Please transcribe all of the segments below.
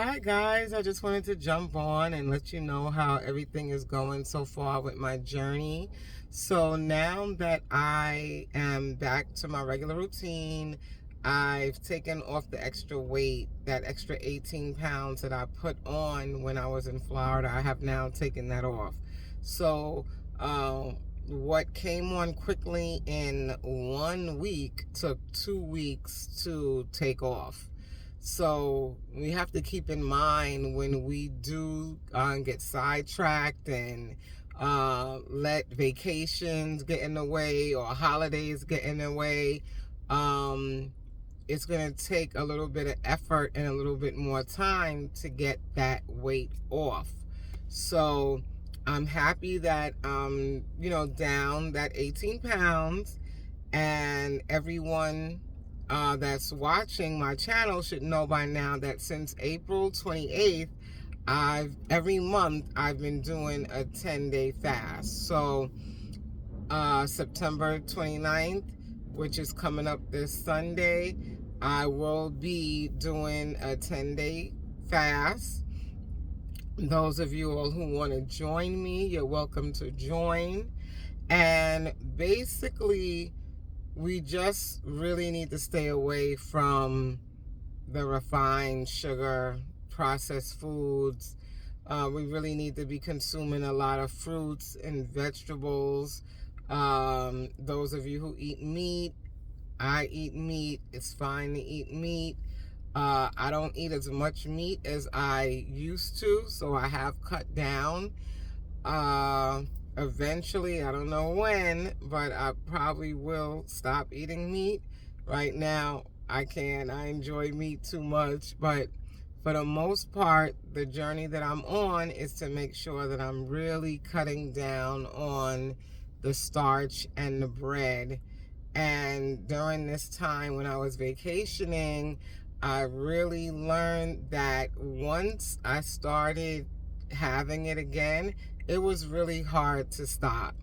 Hi guys, I just wanted to jump on and let you know how everything is going so far with my journey. So now that I am back to my regular routine, I've taken off the extra weight, that extra 18 pounds that I put on when I was in Florida. I have now taken that off. So what came on quickly in 1 week took 2 weeks to take off. So we have to keep in mind when we do get sidetracked and let vacations get in the way or holidays get in the way. Um, it's going to take a little bit of effort and a little bit more time to get that weight off. So I'm happy that down that 18 pounds, and everyone that's watching my channel should know by now that since April 28th, every month I've been doing a 10-day fast. So September 29th, which is coming up this Sunday, I will be doing a 10-day fast. Those of you all who want to join me, you're welcome to join. And basically, we just really need to stay away from the refined sugar, processed foods. We really need to be consuming a lot of fruits and vegetables. Those of you who eat meat, I eat meat. It's fine to eat meat. I don't eat as much meat as I used to, so I have cut down. Eventually, I don't know when, but I probably will stop eating meat. Right now, I can't. I enjoy meat too much, but for the most part, the journey that I'm on is to make sure that I'm really cutting down on the starch and the bread. And during this time when I was vacationing, I really learned that once I started having it again, it was really hard to stop.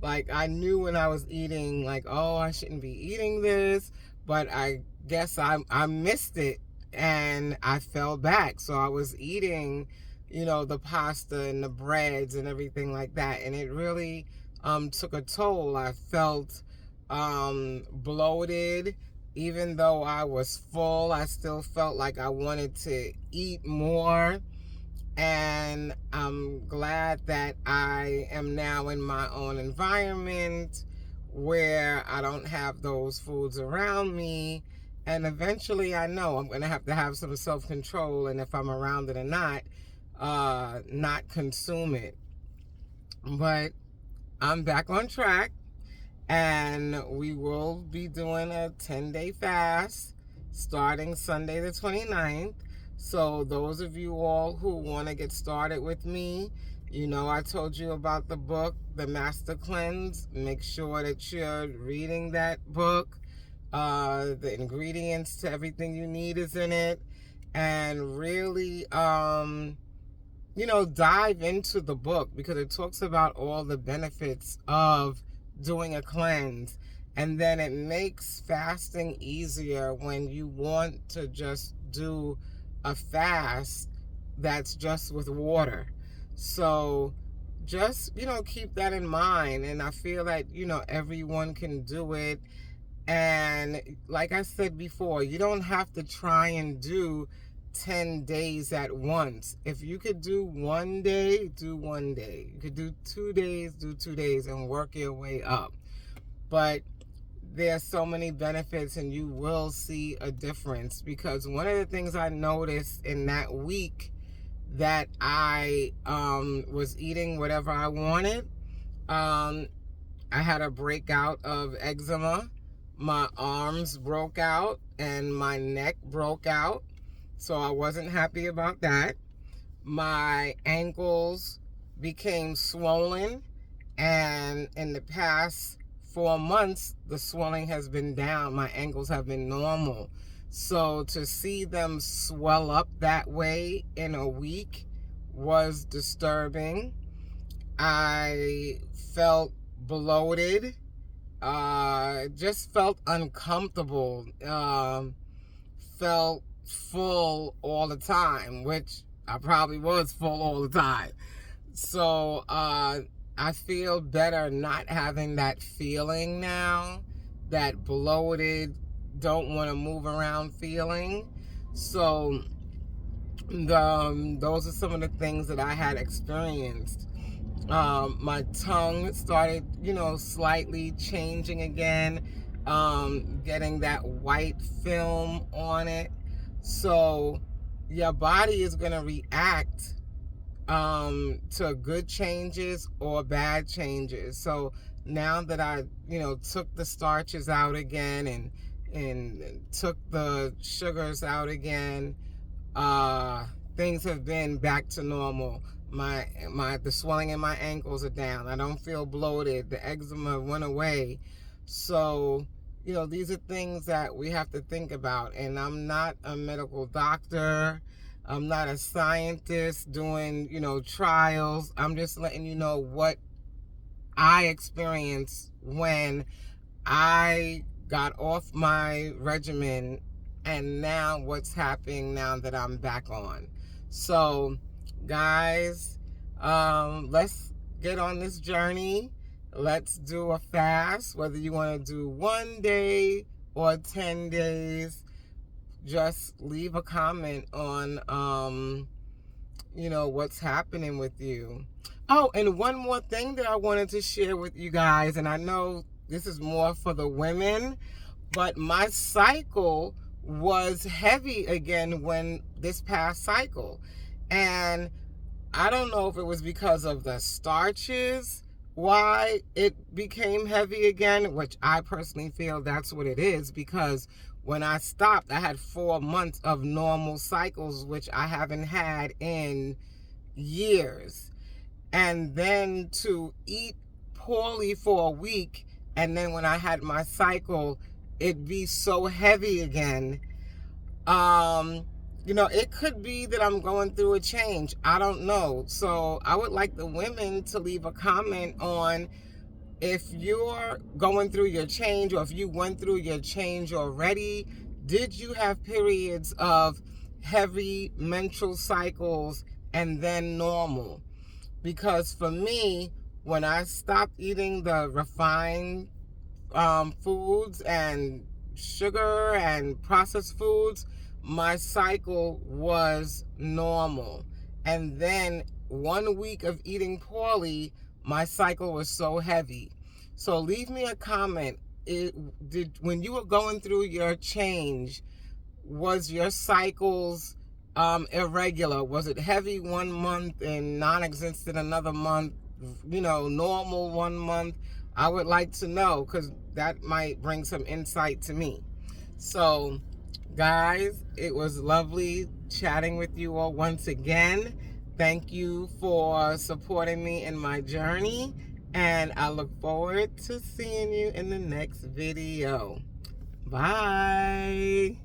Like, I knew when I was eating, like, oh, I shouldn't be eating this, but I guess I missed it and I fell back. So I was eating, the pasta and the breads and everything like that. And it really took a toll. I felt bloated. Even though I was full, I still felt like I wanted to eat more. And I'm glad that I am now in my own environment where I don't have those foods around me. And eventually I know I'm going to have some self-control, and if I'm around it or not consume it. But I'm back on track, and we will be doing a 10-day fast starting Sunday the 29th. So those of you all who want to get started with me, I told you about the book, The Master Cleanse. Make sure that you're reading that book. The ingredients to everything you need is in it. And really, dive into the book, because it talks about all the benefits of doing a cleanse. And then it makes fasting easier when you want to just do a fast that's just with water. So just, keep that in mind. And I feel like, everyone can do it. And like I said before, you don't have to try and do 10 days at once. If you could do one day, do one day. You could do 2 days, do 2 days, and work your way up. But there's so many benefits, and you will see a difference, because one of the things I noticed in that week that I was eating whatever I wanted, I had a breakout of eczema. My arms broke out and my neck broke out. So I wasn't happy about that. My ankles became swollen, and in the past 4 months, the swelling has been down. My ankles have been normal. So to see them swell up that way in a week was disturbing. I felt bloated, just felt uncomfortable, felt full all the time, which I probably was full all the time. So I feel better not having that feeling now, that bloated, don't want to move around feeling. So those are some of the things that I had experienced. My tongue started, slightly changing again, getting that white film on it. So your body is going to react to good changes or bad changes. So now that I, took the starches out again and took the sugars out again, things have been back to normal. The swelling in my ankles are down. I don't feel bloated. The eczema went away. So, these are things that we have to think about. And I'm not a medical doctor. I'm not a scientist doing, trials. I'm just letting you know what I experienced when I got off my regimen, and now what's happening now that I'm back on. So, guys, let's get on this journey. Let's do a fast, whether you want to do 1 day or 10 days. Just leave a comment on, what's happening with you. Oh, and one more thing that I wanted to share with you guys, and I know this is more for the women, but my cycle was heavy again when this past cycle. And I don't know if it was because of the starches, why it became heavy again, which I personally feel that's what it is, because when I stopped, I had 4 months of normal cycles, which I haven't had in years. And then to eat poorly for a week, and then when I had my cycle, it'd be so heavy again. It could be that I'm going through a change. I don't know. So I would like the women to leave a comment on if you're going through your change, or if you went through your change already. Did you have periods of heavy menstrual cycles and then normal? Because for me, when I stopped eating the refined foods and sugar and processed foods, my cycle was normal. And then 1 week of eating poorly, my cycle was so heavy. So leave me a comment. When you were going through your change, was your cycles irregular? Was it heavy 1 month and non-existent another month? Normal 1 month? I would like to know, because that might bring some insight to me. So, guys, it was lovely chatting with you all once again. Thank you for supporting me in my journey, and I look forward to seeing you in the next video. Bye.